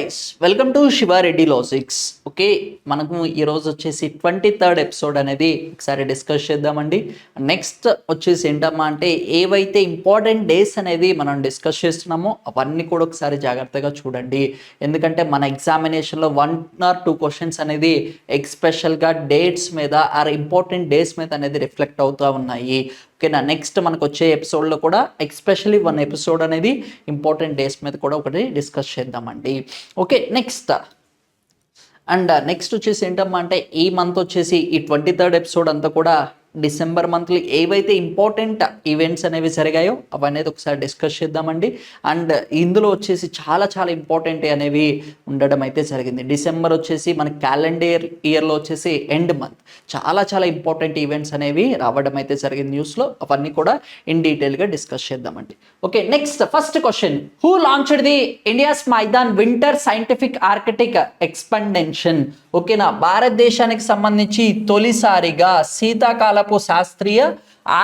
Guys, welcome to Sivareddy logics. Okay, మనకు ఈరోజు వచ్చేసి 23rd ఎపిసోడ్ అనేది ఒకసారి డిస్కస్ చేద్దామండి. నెక్స్ట్ వచ్చేసి ఏంటమ్మా అంటే ఏవైతే ఇంపార్టెంట్ డేస్ అనేది మనం డిస్కస్ చేస్తున్నామో అవన్నీ కూడా ఒకసారి జాగ్రత్తగా చూడండి. ఎందుకంటే మన ఎగ్జామినేషన్లో 1 or 2 క్వశ్చన్స్ అనేది ఎక్స్పెషల్గా డేట్స్ మీద ఆర్ ఇంపార్టెంట్ డేస్ మీద అనేది రిఫ్లెక్ట్ అవుతూ ఉన్నాయి. ఓకేనా, నెక్స్ట్ మనకు వచ్చే ఎపిసోడ్లో కూడా ఎస్పెషల్లీ 1 ఎపిసోడ్ అనేది ఇంపార్టెంట్ డేస్ మీద కూడా ఒకటి డిస్కస్ చేద్దామండి. ఓకే, నెక్స్ట్ వచ్చేసి ఏంటమ్మా అంటే ఈ మంత్ వచ్చేసి ఈ 23rd ఎపిసోడ్ అంతా కూడా డిసెంబర్ మంత్లో ఏవైతే ఇంపార్టెంట్ ఈవెంట్స్ అనేవి జరిగాయో అవనేది ఒకసారి డిస్కస్ చేద్దామండి. అండ్ ఇందులో వచ్చేసి చాలా ఇంపార్టెంట్ అనేవి ఉండడం అయితే జరిగింది. డిసెంబర్ వచ్చేసి మన క్యాలెండర్ ఇయర్లో వచ్చేసి ఎండ్ మంత్, చాలా ఇంపార్టెంట్ ఈవెంట్స్ అనేవి రావడం అయితే జరిగింది న్యూస్లో. అవన్నీ కూడా ఇన్ డీటెయిల్గా డిస్కస్ చేద్దామండి. Okay, next first question, who launched the India's maiden winter scientific Arctic expedition? ఓకేనా, భారతదేశానికి సంబంధించి తొలిసారిగా శీతాకాలపు శాస్త్రీయ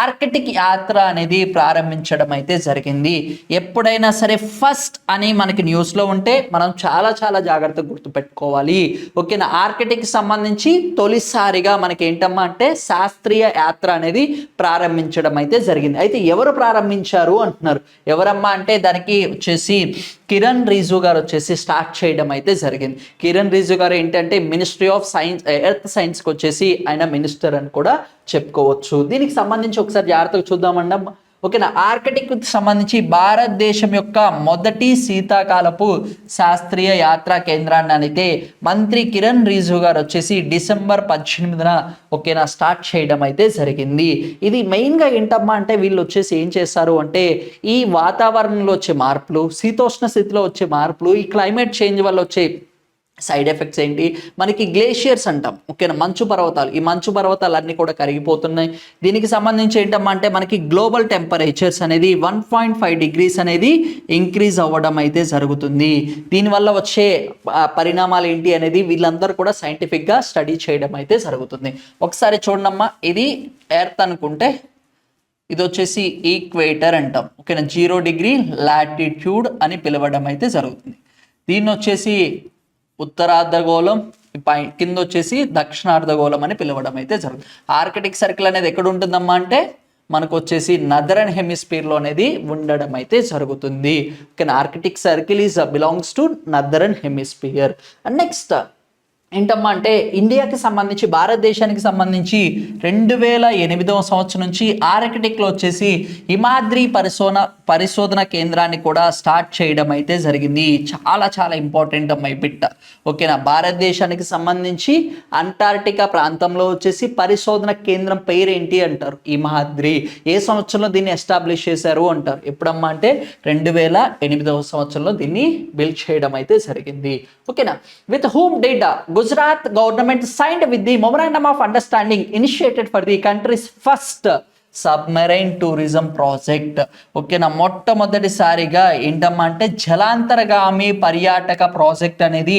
ఆర్కిటిక్ యాత్ర అనేది ప్రారంభించడం అయితే జరిగింది. ఎప్పుడైనా సరే ఫస్ట్ అని మనకి న్యూస్లో ఉంటే మనం చాలా జాగ్రత్తగా గుర్తుపెట్టుకోవాలి. ఓకేనా, ఆర్కిటిక్ సంబంధించి తొలిసారిగా మనకి ఏంటమ్మా అంటే శాస్త్రీయ యాత్ర అనేది ప్రారంభించడం అయితే జరిగింది. అయితే ఎవరు ప్రారంభించారు అంటున్నారు. ఎవరమ్మా అంటే దానికి వచ్చేసి కిరణ్ రిజిజు గారు వచ్చేసి స్టార్ట్ చేయడం అయితే జరిగింది. కిరణ్ రిజిజు గారు ఏంటంటే మినిస్ట్రీ ఆఫ్ సైన్స్, ఎర్త్ సైన్స్కి వచ్చేసి ఆయన మినిస్టర్ అని కూడా చెప్పుకోవచ్చు. దీనికి సంబంధించి ఒకసారి జాగ్రత్తగా చూద్దామండి. ఓకేనా, ఆర్కిటిక్ సంబంధించి భారతదేశం యొక్క మొదటి శీతాకాలపు శాస్త్రీయ యాత్రా కేంద్రాన్ని అయితే మంత్రి కిరణ్ రిజిజు గారు వచ్చేసి డిసెంబర్ 18న ఓకేనా స్టార్ట్ చేయడం అయితే జరిగింది. ఇది మెయిన్గా ఏంటమ్మా అంటే వీళ్ళు వచ్చేసి ఏం చేస్తారు అంటే ఈ వాతావరణంలో వచ్చే మార్పులు, శీతోష్ణ స్థితిలో వచ్చే మార్పులు, ఈ క్లైమేట్ చేంజ్ వల్ల వచ్చే సైడ్ ఎఫెక్ట్స్ ఏంటి, మనకి గ్లేషియర్స్ అంటాం. ఓకేనా, మంచు పర్వతాలు, ఈ మంచు పర్వతాలు అన్నీ కూడా కరిగిపోతున్నాయి. దీనికి సంబంధించి ఏంటమ్మా అంటే మనకి గ్లోబల్ టెంపరేచర్స్ అనేది 1.5 degrees అనేది ఇంక్రీజ్ అవ్వడం అయితే జరుగుతుంది. దీనివల్ల వచ్చే పరిణామాలు ఏంటి అనేది వీళ్ళందరూ కూడా సైంటిఫిక్గా స్టడీ చేయడం అయితే జరుగుతుంది. ఒకసారి చూడమ్మా, ఇది ఎర్త్ అనుకుంటే ఇది వచ్చేసి ఈక్వేటర్ అంటాం. ఓకేనా, 0 degree లాటిట్యూడ్ అని పిలవడం అయితే జరుగుతుంది. దీన్ని వచ్చేసి ఉత్తరార్ధగోళం, కింద వచ్చేసి దక్షిణార్ధగోళం అని పిలవడం అయితే జరుగుతుంది. ఆర్కిటిక్ సర్కిల్ అనేది ఎక్కడ ఉంటుందమ్మా అంటే మనకు వచ్చేసి నదరన్ హెమిస్ఫియర్లో అనేది ఉండడం అయితే జరుగుతుంది. Okay, Arctic circle is belongs to northern hemisphere. And next ఏంటమ్మా అంటే ఇండియాకి సంబంధించి, భారతదేశానికి సంబంధించి 2008వ సంవత్సరం నుంచి ఆర్కిటిక్లో వచ్చేసి హిమాద్రి పరిశోధన కేంద్రాన్ని కూడా స్టార్ట్ చేయడం అయితే జరిగింది. చాలా ఇంపార్టెంట్ అమ్మాయి బిట్. ఓకేనా, భారతదేశానికి సంబంధించి అంటార్క్టికా ప్రాంతంలో వచ్చేసి పరిశోధన కేంద్రం పేరు ఏంటి అంటారు, హిమాద్రి. ఏ సంవత్సరంలో దీన్ని ఎస్టాబ్లిష్ చేశారు అంటారు. ఎప్పుడమ్మా అంటే 2008వ సంవత్సరంలో దీన్ని బిల్డ్ చేయడం అయితే జరిగింది. ఓకేనా, with whom data Gujarat government signed with the memorandum of understanding initiated for the country's first submarine tourism project. ఓకేనా, మొట్టమొదటిసారిగా ఏంటమ్మా అంటే జలాంతర్గామి పర్యాటక ప్రాజెక్ట్ అనేది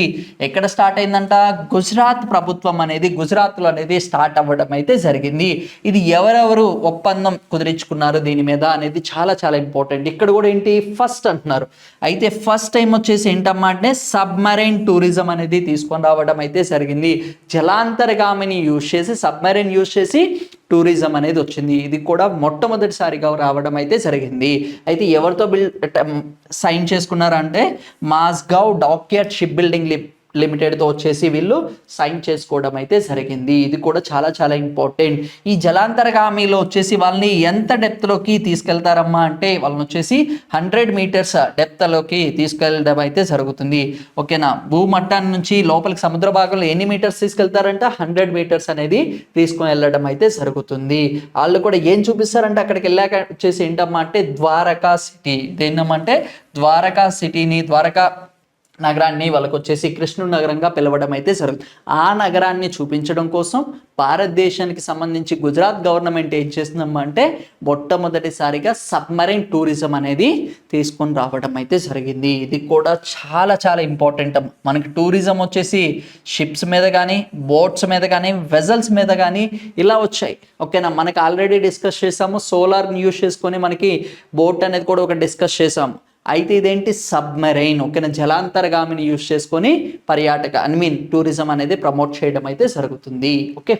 ఎక్కడ స్టార్ట్ అయిందంట, గుజరాత్ ప్రభుత్వం అనేది గుజరాత్లో అనేది స్టార్ట్ అవ్వడం అయితే జరిగింది. ఇది ఎవరెవరు ఒప్పందం కుదిరించుకున్నారు దీని మీద అనేది చాలా ఇంపార్టెంట్. ఇక్కడ కూడా ఏంటి ఫస్ట్ అంటున్నారు. అయితే ఫస్ట్ టైం వచ్చేసి ఏంటమ్మా అంటే సబ్మెరైన్ టూరిజం అనేది తీసుకొని రావడం అయితే జరిగింది. జలాంతర్గామిని యూజ్ చేసి, సబ్మెరైన్ యూజ్ చేసి టూరిజం అనేది వచ్చింది. ఇది కూడా మొట్టమొదటిసారిగా రావడం అయితే జరిగింది. అయితే ఎవరితో సైన్ చేసుకున్నారంటే మాస్గావ్ డాక్యార్డ్ షిప్ బిల్డింగ్ లిమిటెడ్తో వచ్చేసి వీళ్ళు సైన్ చేసుకోవడం అయితే జరిగింది. ఇది కూడా చాలా ఇంపార్టెంట్. ఈ జలాంతర్గామిలో వచ్చేసి వాళ్ళని ఎంత డెప్త్లోకి తీసుకెళ్తారమ్మా అంటే వాళ్ళని వచ్చేసి 100 meters డెప్త్లోకి తీసుకెళ్ళడం అయితే జరుగుతుంది. ఓకేనా, భూమట్టాన్ని నుంచి లోపలికి సముద్ర భాగంలో ఎన్ని మీటర్స్ తీసుకెళ్తారంటే 100 meters అనేది తీసుకొని వెళ్ళడం అయితే జరుగుతుంది. వాళ్ళు కూడా ఏం చూపిస్తారంటే అక్కడికి వెళ్ళాక వచ్చేసి ఏంటమ్మా అంటే ద్వారకా సిటీ, దేన్నమ్మంటే ద్వారకా సిటీని, ద్వారకా నగరాన్ని వాళ్ళకు వచ్చేసి కృష్ణుడు నగరంగా పిలవడం అయితే జరుగుతుంది. ఆ నగరాన్ని చూపించడం కోసం భారతదేశానికి సంబంధించి గుజరాత్ గవర్నమెంట్ ఏం చేస్తుందమ్మా అంటే మొట్టమొదటిసారిగా సబ్మరైన్ టూరిజం అనేది తీసుకొని రావడం అయితే జరిగింది. ఇది కూడా చాలా ఇంపార్టెంట్. మనకి టూరిజం వచ్చేసి షిప్స్ మీద కానీ, బోట్స్ మీద కానీ, వెజల్స్ మీద కానీ ఇలా వచ్చాయి. ఓకేనా, మనకి ఆల్రెడీ డిస్కస్ చేసాము. సోలార్ని యూజ్ చేసుకొని మనకి బోట్ అనేది కూడా ఒక డిస్కస్ చేసాము. అయితే ఇదేంటి సబ్మెరైన్, ఓకేనా, జలాంతర్గామిని యూజ్ చేసుకొని పర్యాటక టూరిజం అనేది ప్రమోట్ చేయడం అయితే జరుగుతుంది. Okay,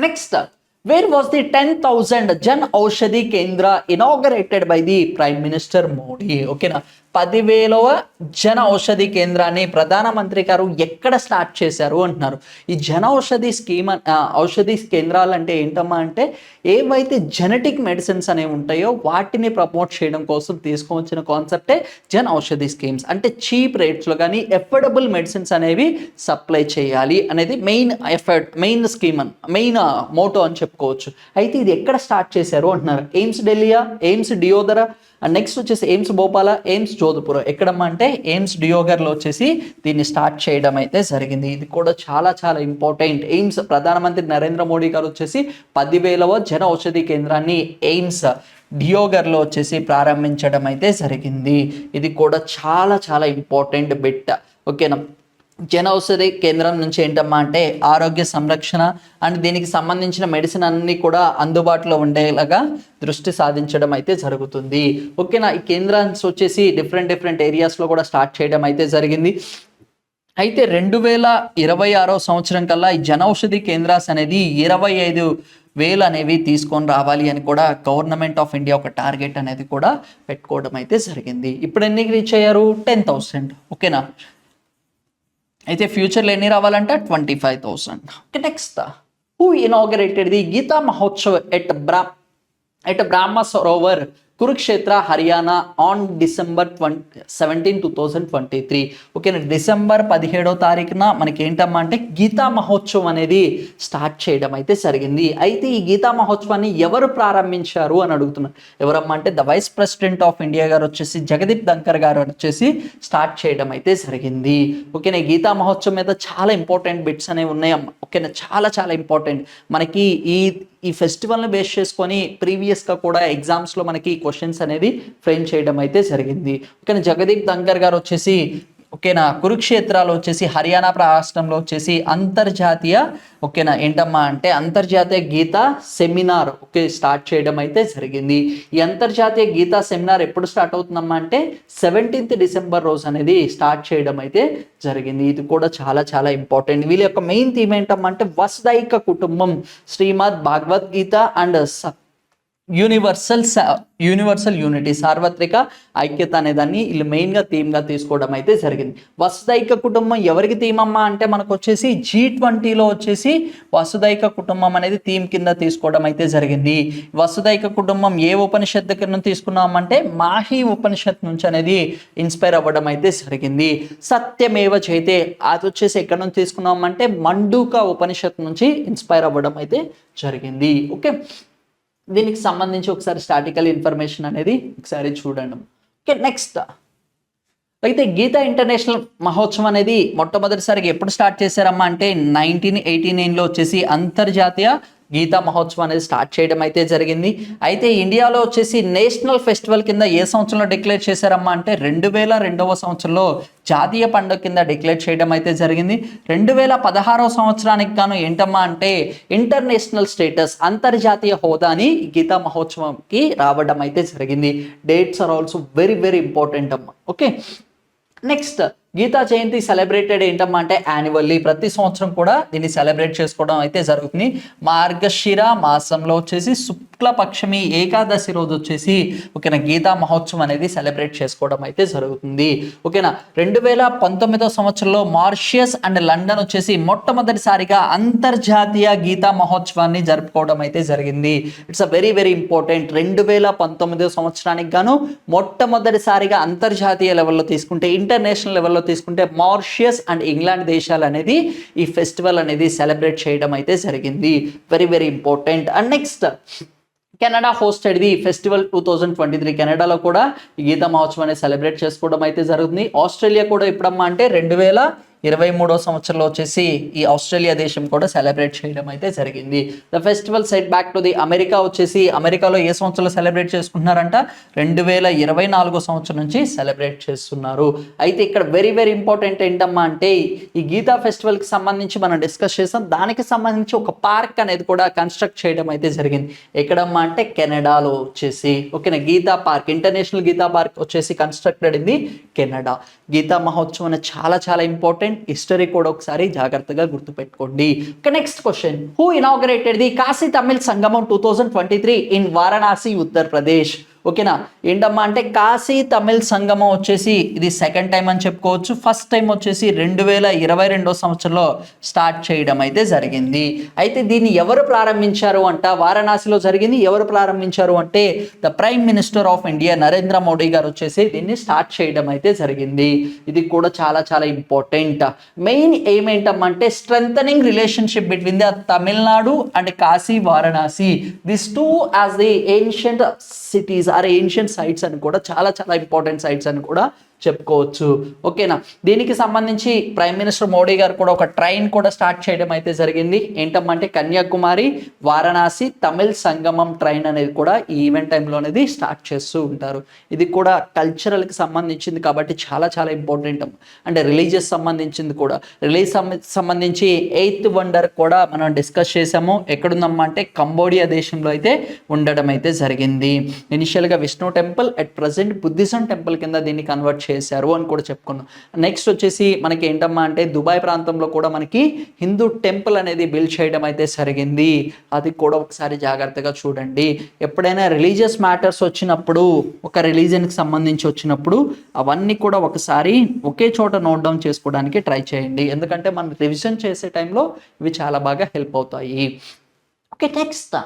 next, where was the 10,000 Jan Aushadhi Kendra inaugurated by the prime minister Modi? ఓకేనా, 10,000వ జన ఔషధి కేంద్రాన్ని ప్రధానమంత్రి గారు ఎక్కడ స్టార్ట్ చేశారు అంటున్నారు. ఈ జన ఔషధి స్కీమ్, ఔషధి కేంద్రాలు అంటే ఏంటమ్మా అంటే ఏవైతే జెనెటిక్ మెడిసిన్స్ అనేవి ఉంటాయో వాటిని ప్రమోట్ చేయడం కోసం తీసుకొచ్చిన కాన్సెప్టే జన ఔషధి స్కీమ్స్. అంటే చీప్ రేట్స్లో కానీ ఎఫోర్డబుల్ మెడిసిన్స్ అనేవి సప్లై చేయాలి అనేది మెయిన్ స్కీమ్ మెయిన్ మోటో అని చెప్పుకోవచ్చు. అయితే ఇది ఎక్కడ స్టార్ట్ చేశారు అంటున్నారు. ఎయిమ్స్ ఢిల్లీయా, ఎయిమ్స్ డియోదరా, నెక్స్ట్ వచ్చేసి ఎయిమ్స్ భోపాల, ఎయిమ్స్ జోధ్పూర్. ఎక్కడమ్మా అంటే ఎయిమ్స్ డియోగర్లో వచ్చేసి దీన్ని స్టార్ట్ చేయడం అయితే జరిగింది. ఇది కూడా చాలా చాలా ఇంపార్టెంట్. ఎయిమ్స్ ప్రధానమంత్రి నరేంద్ర మోడీ గారు వచ్చేసి 10,000వ జన ఔషధి కేంద్రాన్ని ఎయిమ్స్ డియోగర్లో వచ్చేసి ప్రారంభించడం అయితే జరిగింది. ఇది కూడా చాలా చాలా ఇంపార్టెంట్ బిట్. ఓకేనా, జన ఔషధి కేంద్రం నుంచి ఏంటమ్మా అంటే ఆరోగ్య సంరక్షణ అండ్ దీనికి సంబంధించిన మెడిసిన్ అన్ని కూడా అందుబాటులో ఉండేలాగా దృష్టి సాధించడం అయితే జరుగుతుంది. ఓకేనా, ఈ కేంద్రాన్ని వచ్చేసి డిఫరెంట్ ఏరియాస్లో కూడా స్టార్ట్ చేయడం అయితే జరిగింది. అయితే 2026 సంవత్సరం కల్లా ఈ జన ఔషధి కేంద్రాస్ అనేది 25,000 అనేవి తీసుకొని రావాలి అని కూడా గవర్నమెంట్ ఆఫ్ ఇండియా ఒక టార్గెట్ అనేది కూడా పెట్టుకోవడం అయితే జరిగింది. ఇప్పుడు ఎన్ని రీచ్ అయ్యారు? 10,000. ఓకేనా, అయితే ఫ్యూచర్లో ఎన్ని రావాలంటే 25,000. Okay, next, who inaugurated the Gita Mahotsav at Brahma Sarovar Kurukshetra Haryana on December 17, 2023. ఓకేనా, డిసెంబర్ 17వ తారీఖున మనకి ఏంటమ్మా అంటే గీతా మహోత్సవం అనేది స్టార్ట్ చేయడం అయితే జరిగింది. అయితే ఈ గీతా మహోత్సవాన్ని ఎవరు ప్రారంభించారు అని అడుగుతున్నారు. ఎవరమ్మా అంటే the vice president of India గారు వచ్చేసి జగదీప్ ధంకర్ గారు వచ్చేసి స్టార్ట్ చేయడం అయితే జరిగింది. ఓకేనా, ఈ గీతా మహోత్సవం మీద చాలా ఇంపార్టెంట్ బిట్స్ అనేవి ఉన్నాయమ్మా. ఓకేనా, చాలా చాలా ఇంపార్టెంట్. మనకి ఈ ఫెస్టివల్ని బేస్ చేసుకొని ప్రీవియస్గా కూడా ఎగ్జామ్స్లో మనకి క్వశ్చన్స్ అనేది ఫ్రేమ్ చేయడం అయితే జరిగింది. ఓకేనా, జగదీప్ ధంకర్ గారు వచ్చేసి ఓకేనా కురుక్షేత్రాలో వచ్చేసి హర్యానా రాష్ట్రంలో వచ్చేసి అంతర్జాతీయ ఓకేనా ఏంటమ్మా అంటే అంతర్జాతీయ గీతా సెమినార్ స్టార్ట్ చేయడం అయితే జరిగింది. ఈ అంతర్జాతీయ గీతా సెమినార్ ఎప్పుడు స్టార్ట్ అవుతుందమ్మా అంటే 17th డిసెంబర్ రోజు అనేది స్టార్ట్ చేయడం అయితే జరిగింది. ఇది కూడా చాలా చాలా ఇంపార్టెంట్. వీళ్ళ యొక్క మెయిన్ థీమ్ ఏంటమ్మా అంటే వసుదైక కుటుంబం, శ్రీమద్ భగవద్గీత అండ్ యూనివర్సల్ యూనిటీ, సార్వత్రిక ఐక్యత అనేదాన్ని వీళ్ళు మెయిన్గా థీమ్గా తీసుకోవడం అయితే జరిగింది. వసుదైక కుటుంబం ఎవరికి థీమ్ అమ్మా అంటే మనకు వచ్చేసి G20లో వచ్చేసి వసుదైక కుటుంబం అనేది థీమ్ కింద తీసుకోవడం అయితే జరిగింది. వసుదైక కుటుంబం ఏ ఉపనిషత్ దగ్గర నుంచి తీసుకున్నామంటే మాహి ఉపనిషత్ నుంచి అనేది ఇన్స్పైర్ అవ్వడం అయితే జరిగింది. సత్యమేవ జయతే అది వచ్చేసి ఎక్కడ నుంచి తీసుకున్నామంటే మండూక ఉపనిషత్ నుంచి ఇన్స్పైర్ అవ్వడం అయితే జరిగింది. ఓకే, దీనికి సంబంధించి ఒకసారి స్టాటికల్ ఇన్ఫర్మేషన్ అనేది ఒకసారి చూడండి. ఓకే, నెక్స్ట్ అయితే గీతా ఇంటర్నేషనల్ మహోత్సవం అనేది మొట్టమొదటిసారిగా ఎప్పుడు స్టార్ట్ చేశారమ్మా అంటే 1989లో వచ్చేసి అంతర్జాతీయ గీతా మహోత్సవం అనేది స్టార్ట్ చేయడం అయితే జరిగింది. అయితే ఇండియాలో వచ్చేసి నేషనల్ ఫెస్టివల్ కింద ఏ సంవత్సరంలో డిక్లేర్ చేశారమ్మా అంటే 2002వ సంవత్సరంలో జాతీయ పండుగ కింద డిక్లేర్ చేయడం అయితే జరిగింది. 2016వ సంవత్సరానికి గాను ఏంటమ్మా అంటే ఇంటర్నేషనల్ స్టేటస్, అంతర్జాతీయ హోదాని గీతా మహోత్సవంకి రావడం అయితే జరిగింది. Dates are also very very important అమ్మా. Okay, next Gita Jayanti celebrated ఏంటమ్మా అంటే యాన్యువల్లీ, ప్రతి సంవత్సరం కూడా దీన్ని సెలబ్రేట్ చేసుకోవడం అయితే జరుగుతుంది. మార్గశిర మాసంలో వచ్చేసి శుక్లపక్షమి ఏకాదశి రోజు వచ్చేసి ఓకేనా గీతా మహోత్సవం అనేది సెలబ్రేట్ చేసుకోవడం అయితే జరుగుతుంది. ఓకేనా, 2019వ సంవత్సరంలో మారిషియస్ అండ్ లండన్ వచ్చేసి మొట్టమొదటిసారిగా అంతర్జాతీయ గీతా మహోత్సవాన్ని జరుపుకోవడం అయితే జరిగింది. It's a very very important. 2019వ సంవత్సరానికి గాను మొట్టమొదటిసారిగా అంతర్జాతీయ లెవెల్లో తీసుకుంటే, ఇంటర్నేషనల్ లెవెల్లో తీసుకుంటే మారిషియస్ అండ్ ఇంగ్లాండ్ దేశాలు అనేది ఈ ఫెస్టివల్ అనేది సెలబ్రేట్ చేయడం అయితే జరిగింది. Very very important. And next Canada hosted the festival 2023. కెనడాలో కూడా ఈ గీతా మహోత్సవం అనేది సెలబ్రేట్ చేసుకోవడం అయితే జరుగుతుంది. ఆస్ట్రేలియా కూడా ఎప్పుడమ్మా అంటే 23వ సంవత్సరంలో వచ్చేసి ఈ ఆస్ట్రేలియా దేశం కూడా సెలబ్రేట్ చేయడం అయితే జరిగింది. The festival set back to the America వచ్చేసి అమెరికాలో ఏ సంవత్సరంలో సెలబ్రేట్ చేసుకుంటున్నారంట 2024 సంవత్సరం నుంచి సెలబ్రేట్ చేస్తున్నారు. అయితే ఇక్కడ వెరీ వెరీ ఇంపార్టెంట్ ఏంటమ్మా అంటే ఈ గీతా ఫెస్టివల్కి సంబంధించి మనం డిస్కస్ చేసాం. దానికి సంబంధించి ఒక పార్క్ అనేది కూడా కన్స్ట్రక్ట్ చేయడం అయితే జరిగింది. ఎక్కడమ్మా అంటే కెనడాలో వచ్చేసి ఓకేనా Gita park, international Gita park వచ్చేసి constructed in the Canada. Gita Mahotsavam అనేది చాలా చాలా ఇంపార్టెంట్. హిస్టరీ కూడా ఒకసారి జాగ్రత్తగా గుర్తుపెట్టుకోండి. Next question, who inaugurated the Kashi Tamil Sangamam 2023 in Varanasi Uttar Pradesh? ఓకేనా ఏంటమ్మా అంటే కాశీ తమిళ్ సంగమం వచ్చేసి ఇది సెకండ్ టైం అని చెప్పుకోవచ్చు. ఫస్ట్ టైం వచ్చేసి 2022 సంవత్సరంలో స్టార్ట్ చేయడం అయితే జరిగింది. అయితే దీన్ని ఎవరు ప్రారంభించారు అంట వారణాసిలో జరిగింది. ఎవరు ప్రారంభించారు అంటే the prime minister of India Narendra Modi గారు వచ్చేసి దీన్ని స్టార్ట్ చేయడం అయితే జరిగింది. ఇది కూడా చాలా చాలా ఇంపార్టెంట్. మెయిన్ ఎయిమ్ ఏంటమ్మా అంటే strengthening relationship between the Tamil Nadu and Kashi Varanasi, this two as the ancient cities are ancient sites అని కూడా చాలా చాలా ఇంపార్టెంట్ సైట్స్ అని కూడా చెప్పుకోవచ్చు. ఓకేనా దీనికి సంబంధించి ప్రైమ్ మినిస్టర్ మోడీ గారు కూడా ఒక ట్రైన్ కూడా స్టార్ట్ చేయడం అయితే జరిగింది. ఏంటంటే కన్యాకుమారి వారణాసి తమిళ్ సంగమం ట్రైన్ అనేది కూడా ఈ ఈవెంట్ టైంలో అనేది స్టార్ట్ చేస్తూ ఉంటారు. ఇది కూడా కల్చరల్కి సంబంధించింది కాబట్టి చాలా చాలా ఇంపార్టెంట్. అంటే రిలీజియస్ సంబంధించింది కూడా. రిలీజ్ సంబంధించి 8th వండర్ కూడా మనం డిస్కస్ చేసాము. ఎక్కడుందమ్మా అంటే కంబోడియా దేశంలో అయితే ఉండడం అయితే జరిగింది. ఇనిషియల్గా Vishnu temple, at present Buddhism temple కింద దీన్ని కన్వర్ట్ చేశారు అని కూడా చెప్పుకున్నాం. నెక్స్ట్ వచ్చేసి మనకి ఏంటమ్మా అంటే దుబాయ్ ప్రాంతంలో కూడా మనకి హిందూ టెంపుల్ అనేది బిల్డ్ చేయడం అయితే జరిగింది. అది కూడా ఒకసారి జాగ్రత్తగా చూడండి. ఎప్పుడైనా రిలీజియస్ మ్యాటర్స్ వచ్చినప్పుడు, ఒక రిలీజియన్కి సంబంధించి వచ్చినప్పుడు అవన్నీ కూడా ఒకసారి ఒకే చోట నోట్ డౌన్ చేసుకోవడానికి ట్రై చేయండి. ఎందుకంటే మనం రివిజన్ చేసే టైంలో ఇవి చాలా బాగా హెల్ప్ అవుతాయి. ఓకే నెక్స్ట్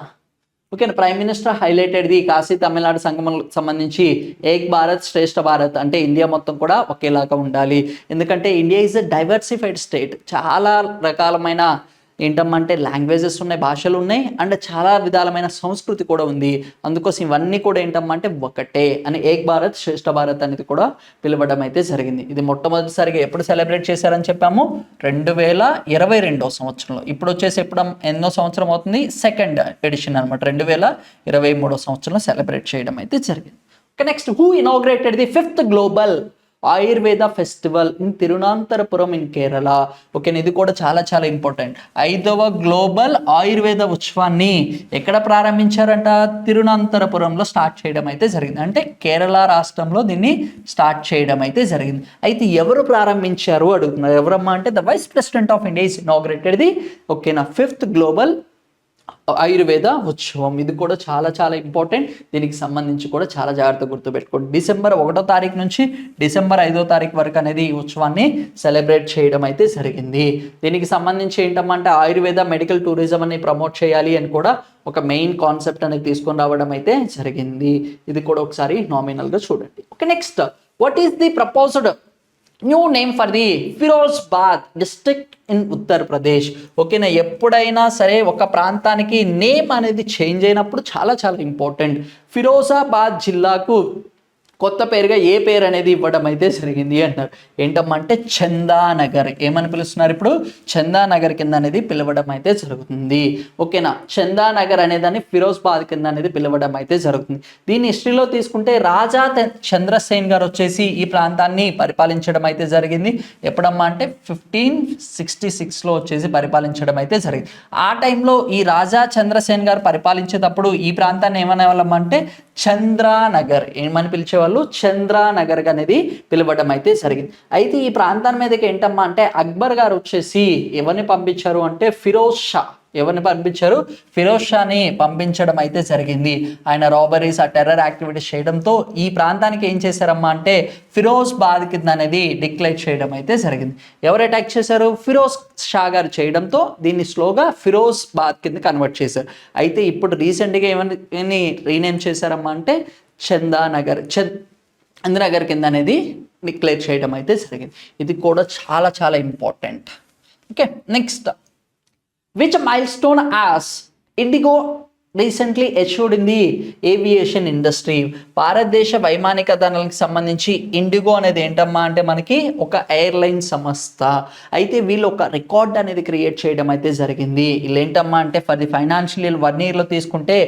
ఓకేనా prime minister highlighted the Kashi Tamil Nadu సంగమం సంబంధించి ఏక్ భారత్ శ్రేష్ఠ భారత్ అంటే ఇండియా మొత్తం కూడా ఒకేలాగా ఉండాలి. ఎందుకంటే India is a diversified state. చాలా రకాలమైన ఏంటంటే లాంగ్వేజెస్ ఉన్నాయి, భాషలు ఉన్నాయి, అండ్ చాలా విధాలమైన సంస్కృతి కూడా ఉంది. అందుకోసం ఇవన్నీ కూడా ఏంటంటే ఒకటే అని ఏక్ భారత్ శ్రేష్ఠ భారత్ అనేది కూడా పిలవడం అయితే జరిగింది. ఇది మొట్టమొదటిసారిగా ఎప్పుడు సెలబ్రేట్ చేశారని చెప్పాము 2022 సంవత్సరంలో. ఇప్పుడు వచ్చేసి ఎన్నో సంవత్సరం అవుతుంది, సెకండ్ ఎడిషన్ అనమాట. 2023 సంవత్సరంలో సెలబ్రేట్ చేయడం అయితే జరిగింది. Next, who inaugurated the 5th global Ayurveda festival in Thiruvananthapuram in Kerala? Okay ఇది కూడా చాలా చాలా ఇంపార్టెంట్. 5వ గ్లోబల్ ఆయుర్వేద ఉత్సవాన్ని ఎక్కడ ప్రారంభించారంట? తిరువనంతపురంలో స్టార్ట్ చేయడం అయితే జరిగింది. అంటే కేరళ రాష్ట్రంలో దీన్ని స్టార్ట్ చేయడం అయితే జరిగింది. అయితే ఎవరు ప్రారంభించారు అడుగుతున్నారు. ఎవరమ్మా అంటే the vice president of India is inaugurated the ఓకేనా 5th గ్లోబల్ ఆయుర్వేద ఉత్సవం. ఇది కూడా చాలా చాలా ఇంపార్టెంట్. దీనికి సంబంధించి కూడా చాలా జాగ్రత్తగా గుర్తుపెట్టుకోండి. డిసెంబర్ 1వ తారీఖు నుంచి డిసెంబర్ 5వ తారీఖు వరకు అనేది ఈ ఉత్సవాన్ని సెలబ్రేట్ చేయడం అయితే జరిగింది. దీనికి సంబంధించి ఏంటంటే ఆయుర్వేద మెడికల్ టూరిజం అని ప్రమోట్ చేయాలి అని కూడా ఒక మెయిన్ కాన్సెప్ట్ అనేది తీసుకొని రావడం అయితే జరిగింది. ఇది కూడా ఒకసారి నామినల్గా చూడండి. Okay next, what is the proposed new name for the Firozabad district in Uttar Pradesh? ఓకేనా ఎప్పుడైనా సరే ఒక ప్రాంతానికి నేమ్ అనేది చేంజ్ అయినప్పుడు చాలా చాలా ఇంపార్టెంట్. ఫిరోజాబాద్ జిల్లాకు కొత్త పేరుగా ఏ పేరు అనేది ఇవ్వడం అయితే జరిగింది అంటారు. ఏంటంటే చందానగర్. ఏమని పిలుస్తున్నారు ఇప్పుడు? చందానగర్ కింద అనేది పిలవడం అయితే జరుగుతుంది. ఓకేనా చందానగర్ అనేదాన్ని ఫిరోజ్బాద్ కింద అనేది పిలవడం అయితే జరుగుతుంది. దీని హిస్టరీలో తీసుకుంటే రాజా చంద్రసేన్ గారు వచ్చేసి ఈ ప్రాంతాన్ని పరిపాలించడం అయితే జరిగింది. ఎప్పుడమ్మా అంటే 1566లో వచ్చేసి పరిపాలించడం అయితే జరిగింది. ఆ టైంలో ఈ రాజా చంద్రసేన్ గారు పరిపాలించేటప్పుడు ఈ ప్రాంతాన్ని ఏమనేవాళ్ళమంటే చంద్రానగర్ ఏమని పిలిచేవాళ్ళు? చంద్రానగర్ అనేది పిలవడం అయితే జరిగింది. అయితే ఈ ప్రాంతాన్ని మీదకి ఏంటమ్మా అంటే అక్బర్ గారు వచ్చేసి ఎవరిని పంపించారు అంటే ఫిరోజ్ షా. ఎవరిని పంపించారు? ఫిరోజ్ షాని పంపించడం అయితే జరిగింది. ఆయన రాబరీస్, ఆ టెర్రర్ యాక్టివిటీస్ చేయడంతో ఈ ప్రాంతానికి ఏం చేశారమ్మా అంటే ఫిరోజ్బాద్ కింద అనేది డిక్లేర్ చేయడం అయితే జరిగింది. ఎవరు అటాక్ చేశారు? ఫిరోజ్ షా గారు చేయడంతో దీన్ని స్లోగా ఫిరోజ్బాద్ కింద కన్వర్ట్ చేశారు. అయితే ఇప్పుడు రీసెంట్గా ఏమని రీనేమ్ చేశారమ్మా అంటే చంద్రనగర్ కింద అనేది డిక్లేర్ చేయడం అయితే జరిగింది. ఇది కూడా చాలా చాలా important. Okay next, which milestone as IndiGo recently achieved in the aviation industry. భారతదేశ వైమానిక దళానికి సంబంధించి ఇండిగో అనేది ఏంటమ్మా అంటే మనకి ఒక ఎయిర్లైన్ సంస్థ. అయితే వీళ్ళు ఒక రికార్డ్ అనేది క్రియేట్ చేయడం అయితే జరిగింది. వీళ్ళు ఏంటమ్మా అంటే ఫర్ ది ఫైనాన్షియల్ ఇయర్ 1 yearలో తీసుకుంటే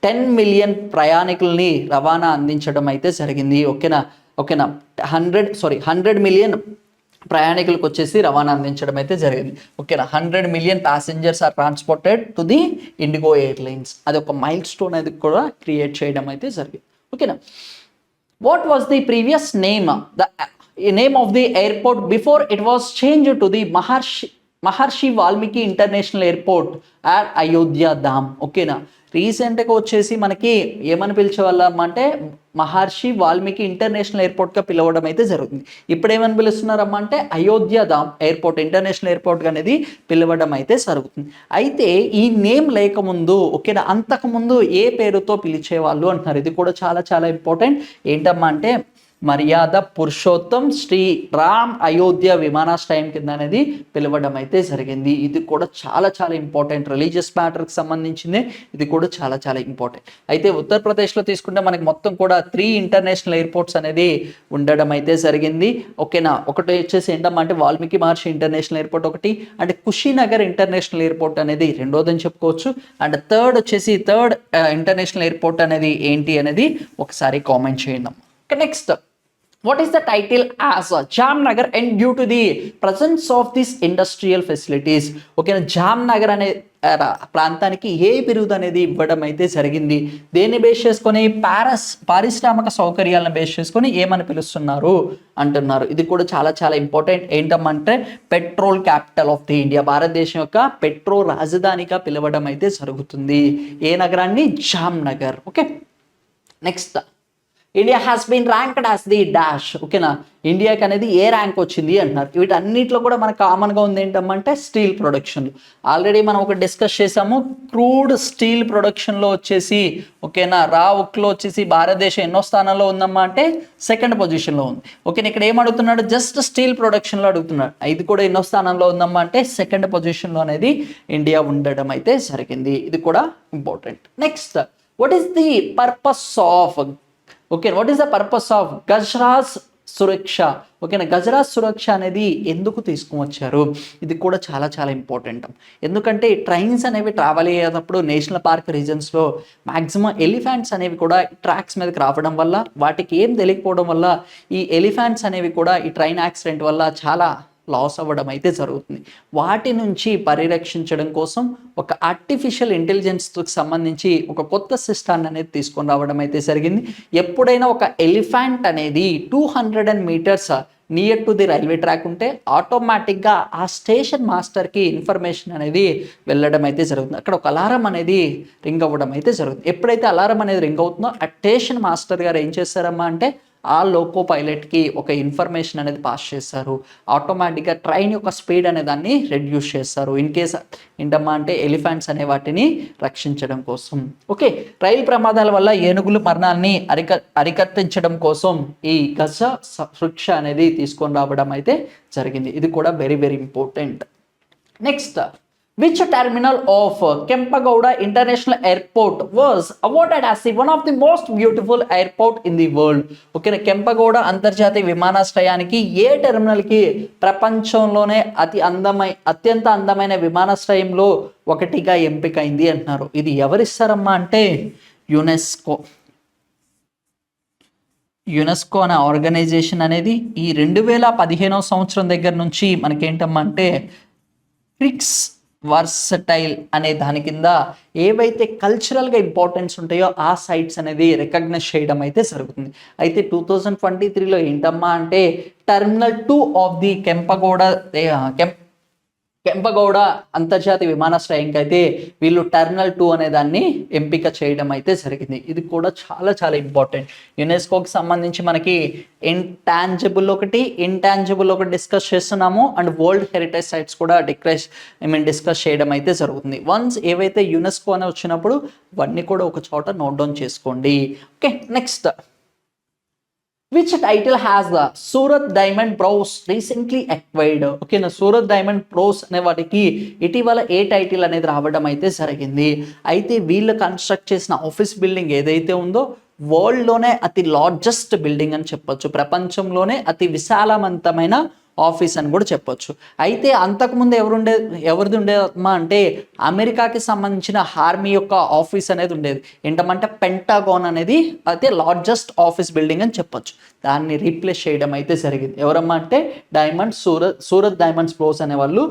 10 million ప్రయాణికుల్ని రవాణా అందించడం అయితే జరిగింది. ఓకేనా 100 million ప్రయాణికులకు వచ్చేసి రవాణా అందించడం అయితే జరిగింది. ఓకేనా 100 million passengers are transported to the IndiGo airlines. అది ఒక మైల్ స్టోన్ అనేది కూడా క్రియేట్ చేయడం అయితే జరిగింది. ఓకేనా what was the previous name name of the airport before it was change to the Maharishi Valmiki international airport at Ayodhya Dham. ఓకేనా రీసెంట్గా వచ్చేసి మనకి ఏమని పిలిచేవాళ్ళం అంటే మహర్షి వాల్మీకి ఇంటర్నేషనల్ ఎయిర్పోర్ట్గా పిలవడం అయితే జరుగుతుంది. ఇప్పుడు ఏమని పిలుస్తున్నారమ్మా అంటే అయోధ్య ధామ్ ఎయిర్పోర్ట్ ఇంటర్నేషనల్ ఎయిర్పోర్ట్ అనేది పిలవడం అయితే జరుగుతుంది. అయితే ఈ నేమ్ లేకముందు ఓకేనా అంతకుముందు ఏ పేరుతో పిలిచేవాళ్ళు అంటున్నారు. ఇది కూడా చాలా చాలా ఇంపార్టెంట్. ఏంటమ్మా అంటే మర్యాద పురుషోత్తం శ్రీ రామ్ అయోధ్య విమానాశ్రయం కింద అనేది పిలవడం అయితే జరిగింది. ఇది కూడా చాలా చాలా ఇంపార్టెంట్. రిలీజియస్ మ్యాటర్కి సంబంధించింది. ఇది కూడా చాలా చాలా ఇంపార్టెంట్. అయితే ఉత్తరప్రదేశ్లో తీసుకుంటే మనకి మొత్తం కూడా 3 ఇంటర్నేషనల్ ఎయిర్పోర్ట్స్ అనేది ఉండడం అయితే జరిగింది. ఓకేనా ఒకటి వచ్చేసి ఏంటమ్మా అంటే వాల్మీకి మహర్షి ఇంటర్నేషనల్ ఎయిర్పోర్ట్ ఒకటి, అంటే కుషినగర్ ఇంటర్నేషనల్ ఎయిర్పోర్ట్ అనేది రెండోదని చెప్పుకోవచ్చు. అండ్ థర్డ్ ఇంటర్నేషనల్ ఎయిర్పోర్ట్ అనేది ఏంటి అనేది ఒకసారి కామెంట్ చేయండి. Next what is the title as Jamnagar and due to the presence of these industrial facilities. ఓకేనా జామ్నగర్ అనే ప్రాంతానికి ఏ బిరుదు అనేది ఇవ్వడం అయితే జరిగింది. దేన్ని బేస్ చేసుకొని పారిశ్రామిక సౌకర్యాలను బేస్ చేసుకొని ఏమని పిలుస్తున్నారు అంటున్నారు. ఇది కూడా చాలా చాలా ఇంపార్టెంట్. ఏంటంటే petrol capital of the India, భారతదేశం యొక్క పెట్రోల్ రాజధానిగా పిలవడం అయితే జరుగుతుంది. ఏ నగరాన్ని? Jamnagar. Okay next India has been ranked as the dash. ఓకేనా ఇండియాకి అనేది ఏ ర్యాంక్ వచ్చింది అంటున్నారు. వీటన్నిటిలో కూడా మనకు కామన్గా ఉంది ఏంటంటే స్టీల్ ప్రొడక్షన్. ఆల్రెడీ మనం ఒక డిస్కస్ చేసాము. క్రూడ్ స్టీల్ ప్రొడక్షన్లో వచ్చేసి ఓకేనా రా ఉక్లో వచ్చేసి భారతదేశం ఎన్నో స్థానంలో ఉందమ్మా అంటే 2nd పొజిషన్లో ఉంది. ఓకేనా ఇక్కడ ఏం అడుగుతున్నాడు? జస్ట్ స్టీల్ ప్రొడక్షన్లో అడుగుతున్నాడు. ఇది కూడా ఎన్నో స్థానంలో ఉందమ్మా అంటే 2nd పొజిషన్లో అనేది ఇండియా ఉండడం అయితే జరిగింది. ఇది కూడా important. Next what is the purpose of what is the purpose of Gajraj Suraksha. ఓకేనా గజరాజ్ సురక్ష అనేది ఎందుకు తీసుకువచ్చారు? ఇది కూడా చాలా చాలా ఇంపార్టెంట్. ఎందుకంటే ట్రైన్స్ అనేవి ట్రావెల్ అయ్యేటప్పుడు నేషనల్ పార్క్ రీజన్స్లో మ్యాక్సిమం ఎలిఫెంట్స్ అనేవి కూడా ట్రాక్స్ మీదకి రావడం వల్ల వాటికి ఏం తెలియకపోవడం వల్ల ఈ ఎలిఫెంట్స్ అనేవి కూడా ఈ ట్రైన్ యాక్సిడెంట్ వల్ల చాలా లాస్ అవ్వడం అయితే జరుగుతుంది. వాటి నుంచి పరిరక్షించడం కోసం ఒక ఆర్టిఫిషియల్ ఇంటెలిజెన్స్కి సంబంధించి ఒక కొత్త సిస్టాన్ని అనేది తీసుకొని రావడం అయితే జరిగింది. ఎప్పుడైనా ఒక ఎలిఫెంట్ అనేది 200 meters near to the railway track ఉంటే ఆటోమేటిక్గా ఆ స్టేషన్ మాస్టర్కి ఇన్ఫర్మేషన్ అనేది వెళ్ళడం అయితే జరుగుతుంది. అక్కడ ఒక అలారం అనేది రింగ్ అవ్వడం అయితే జరుగుతుంది. ఎప్పుడైతే అలారం అనేది రింగ్ అవుతుందో ఆ స్టేషన్ మాస్టర్ గారు ఏం చేస్తారమ్మా అంటే ఆ లోకో పైలట్కి ఒక ఇన్ఫర్మేషన్ అనేది పాస్ చేస్తారు. ఆటోమేటిక్గా ట్రైన్ యొక్క స్పీడ్ అనే దాన్ని రెడ్యూస్ చేస్తారు. ఇన్ కేస్ ఏంటమ్మా అంటే ఎలిఫెంట్స్ అనే వాటిని రక్షించడం కోసం. ఓకే రైలు ప్రమాదాల వల్ల ఏనుగుల మరణాన్ని అరికట్టించడం కోసం ఈ గజ సురక్ష అనేది తీసుకొని రావడం అయితే జరిగింది. ఇది కూడా very very important. Next which terminal of Kempegowda International Airport was awarded as the one of the most beautiful airport in the world. ఓకేనా కెంపగౌడ అంతర్జాతీయ విమానాశ్రయానికి ఏ టెర్మినల్కి ప్రపంచంలోనే అత్యంత అందమైన విమానాశ్రయంలో ఒకటిగా ఎంపికైంది అంటున్నారు. ఇది ఎవరిస్తారమ్మా అంటే యునెస్కో అనే ఆర్గనైజేషన్ అనేది ఈ 2015వ సంవత్సరం దగ్గర నుంచి మనకేంటమ్మా అంటే క్రిక్స్ వర్సటైల్ అనే దాని కింద ఏవైతే కల్చరల్గా ఇంపార్టెన్స్ ఉంటాయో ఆ సైట్స్ అనేది రికగ్నైజ్ చేయడం అయితే జరుగుతుంది. అయితే 2023లో ఏంటమ్మా అంటే టెర్మినల్ 2 ఆఫ్ ది కెంపగౌడ అంతర్జాతీయ విమానాశ్రయంకి అయితే వీళ్ళు టెర్మినల్ 2 అనే దాన్ని ఎంపిక చేయడం అయితే జరిగింది. ఇది కూడా చాలా చాలా ఇంపార్టెంట్. యునెస్కోకి సంబంధించి మనకి ఇంటాంజిబుల్ ఒకటి డిస్కస్ చేస్తున్నాము. అండ్ వరల్డ్ హెరిటేజ్ సైట్స్ కూడా డిస్కస్ చేయడం అయితే జరుగుతుంది. వన్స్ ఏవైతే యునెస్కో అని వచ్చినప్పుడు అవన్నీ కూడా ఒక చోట నోట్ డౌన్ చేసుకోండి. Okay next which title has the Surat diamond bourse recently acquired. ఓకేనా, సూరత్ డైమండ్ ప్రోస్ అనే వాటికి ఇటీవల ఏ టైటిల్ అనేది రావడం అయితే జరిగింది. అయితే వీళ్ళు కన్స్ట్రక్ట్ చేసిన ఆఫీస్ బిల్డింగ్ ఏదైతే ఉందో వరల్డ్లోనే అతి లార్జెస్ట్ బిల్డింగ్ అని చెప్పొచ్చు, ప్రపంచంలోనే అతి విశాలవంతమైన ఆఫీస్ అని కూడా చెప్పొచ్చు. అయితే అంతకుముందు ఎవరిది ఉండేదమ్మా అంటే అమెరికాకి సంబంధించిన ఆర్మీ యొక్క ఆఫీస్ అనేది ఉండేది. ఏంటంటే పెంటాగాన్ అనేది అయితే లార్జెస్ట్ ఆఫీస్ బిల్డింగ్ అని చెప్పొచ్చు. దాన్ని రీప్లేస్ చేయడం అయితే జరిగింది. ఎవరమ్మా అంటే సూరత్ డైమండ్స్ ప్రోస్ అనే వాళ్ళు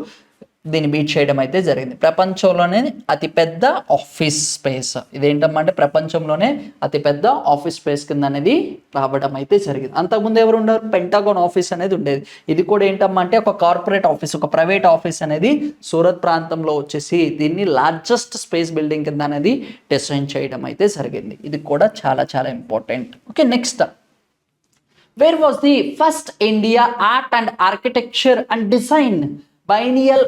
దీన్ని బీట్ చేయడం అయితే జరిగింది. ప్రపంచంలోనే అతిపెద్ద ఆఫీస్ స్పేస్ ఇదేంటంటే ప్రపంచంలోనే అతిపెద్ద ఆఫీస్ స్పేస్ కింద అనేది రావడం అయితే జరిగింది. అంతకుముందు ఎవరు ఉండరు, పెంటాగాన్ ఆఫీస్ అనేది ఉండేది. ఇది కూడా ఏంటంటే ఒక కార్పొరేట్ ఆఫీస్, ఒక ప్రైవేట్ ఆఫీస్ అనేది సూరత్ ప్రాంతంలో వచ్చేసి దీన్ని లార్జెస్ట్ స్పేస్ బిల్డింగ్ కింద అనేది డిజైన్ చేయడం అయితే జరిగింది. ఇది కూడా చాలా చాలా important. Okay, next, where was the first India art and architecture and design biennial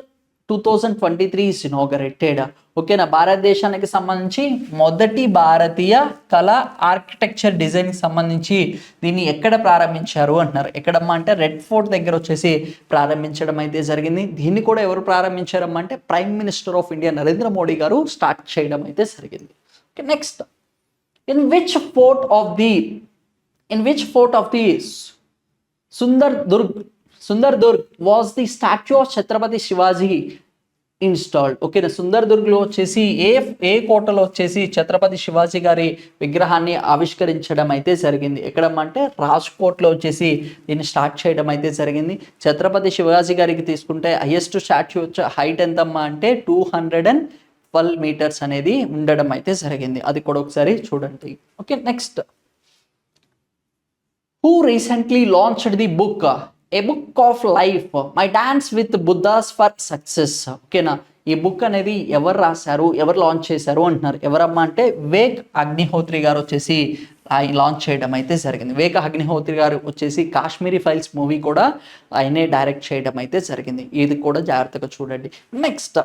2023 is inaugurated. ఓకేనా, భారతదేశానికి సంబంధించి మొదటి భారతీయ కళ ఆర్కిటెక్చర్ డిజైన్కి సంబంధించి దీన్ని ఎక్కడ ప్రారంభించారు అంటున్నారు. ఎక్కడమ్మా అంటే రెడ్ ఫోర్ట్ దగ్గర వచ్చేసి ప్రారంభించడం అయితే జరిగింది. దీన్ని కూడా ఎవరు ప్రారంభించారమ్మా అంటే prime minister of India Narendra Modi గారు స్టార్ట్ చేయడం అయితే జరిగింది. Okay, next, in which fort of the Sundardurg was the statue of Chhatrapati Shivaji installed. ఓకేనా, సుందర్దుర్గ్లో వచ్చేసి ఏ కోటలో వచ్చేసి ఛత్రపతి శివాజీ గారి విగ్రహాన్ని ఆవిష్కరించడం అయితే జరిగింది. ఎక్కడమ్మంటే రాజ్కోట్లో వచ్చేసి దీన్ని స్టార్ట్ చేయడం అయితే జరిగింది. ఛత్రపతి శివాజీ గారికి తీసుకుంటే హైయెస్ట్ స్టాచ్యూ హైట్ ఎంతమ్మా అంటే 212 meters అనేది ఉండడం అయితే జరిగింది. అది కూడా ఒకసారి చూడండి. Okay, next, who recently launched the book A Book of Life My Dance with Buddhas for Success. ఓకేనా, ఈ బుక్ అనేది ఎవరు రాశారు, ఎవరు లాంచ్ చేశారు అంటున్నారు. ఎవరమ్మా అంటే వివేక్ అగ్నిహోత్రి గారు వచ్చేసి లాంచ్ చేయడం అయితే జరిగింది. వివేక్ అగ్నిహోత్రి గారు వచ్చేసి కాశ్మీరీ ఫైల్స్ మూవీ కూడా ఆయనే డైరెక్ట్ చేయడం అయితే జరిగింది. ఇది కూడా జాగ్రత్తగా చూడండి. Next,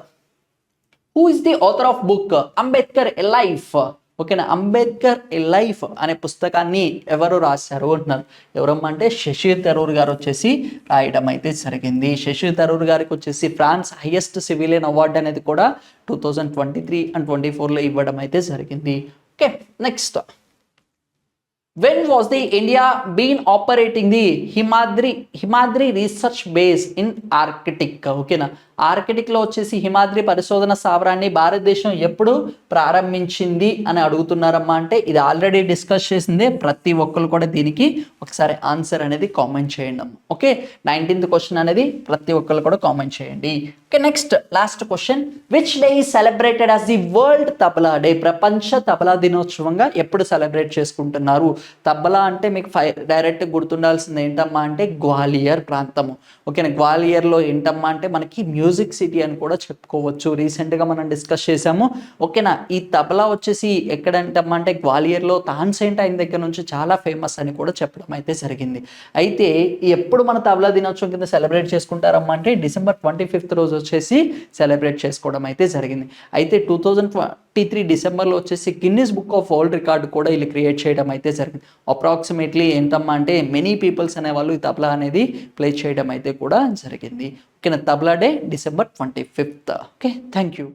who is the author of book Ambedkar a life. ఓకేనా, అంబేద్కర్ ఎ లైఫ్ అనే పుస్తకాన్ని ఎవరు రాశారు అంటున్నారు. ఎవరమ్మా అంటే శశి థరూర్ గారు వచ్చేసి రాయడం అయితే జరిగింది. శశి థరూర్ గారికి వచ్చేసి ఫ్రాన్స్ హైయెస్ట్ సివిలియన్ అవార్డు అనేది కూడా 2023 and 2024లో ఇవ్వడం అయితే జరిగింది. Okay, next, when was the India been operating the Himadri research base in Arctic. ఓకేనా, ఆర్కిటిక్లో వచ్చేసి హిమాద్రి పరిశోధన స్థావరాన్ని భారతదేశం ఎప్పుడు ప్రారంభించింది అని అడుగుతున్నారమ్మా అంటే ఇది ఆల్రెడీ డిస్కస్ చేసిందే. ప్రతి ఒక్కరు కూడా దీనికి ఒకసారి ఆన్సర్ అనేది కామెంట్ చేయండి అమ్మ. ఓకే, 19th క్వశ్చన్ అనేది ప్రతి ఒక్కరు కూడా కామెంట్ చేయండి. Okay, next, last question, which day is celebrated as the world tabla day. ప్రపంచ తబలా దినోత్సవంగా ఎప్పుడు సెలబ్రేట్ చేసుకుంటున్నారు. తబలా అంటే మీకు డైరెక్ట్ గుర్తుండాల్సింది ఏంటమ్మా అంటే గ్వాలియర్ ప్రాంతము. ఓకేనా, గ్వాలియర్లో ఏంటమ్మా అంటే మనకి మ్యూజిక్ సిటీ అని కూడా చెప్పుకోవచ్చు. రీసెంట్గా మనం డిస్కస్ చేసాము. ఓకేనా, ఈ తబలా వచ్చేసి ఎక్కడంటమ్మా అంటే గ్వాలియర్లో తాన్సేన్ టైం దగ్గర నుంచి చాలా ఫేమస్ అని కూడా చెప్పడం అయితే జరిగింది. అయితే ఎప్పుడు మన తబలా దినోత్సవం కింద సెలబ్రేట్ చేసుకుంటారమ్మా అంటే December 25th రోజు వచ్చేసి సెలబ్రేట్ చేసుకోవడం అయితే జరిగింది. అయితే 2023 డిసెంబర్లో వచ్చేసి Guinness book of world record కూడా వీళ్ళు క్రియేట్ చేయడం అయితే జరిగింది. అప్రాక్సిమేట్లీ ఏంటమ్మా అంటే మెనీ పీపుల్స్ అనేవాళ్ళు ఈ తబలా అనేది ప్లే చేయడం అయితే కూడా జరిగింది. ఓకేనా, tabla day December 25th. Okay, thank you.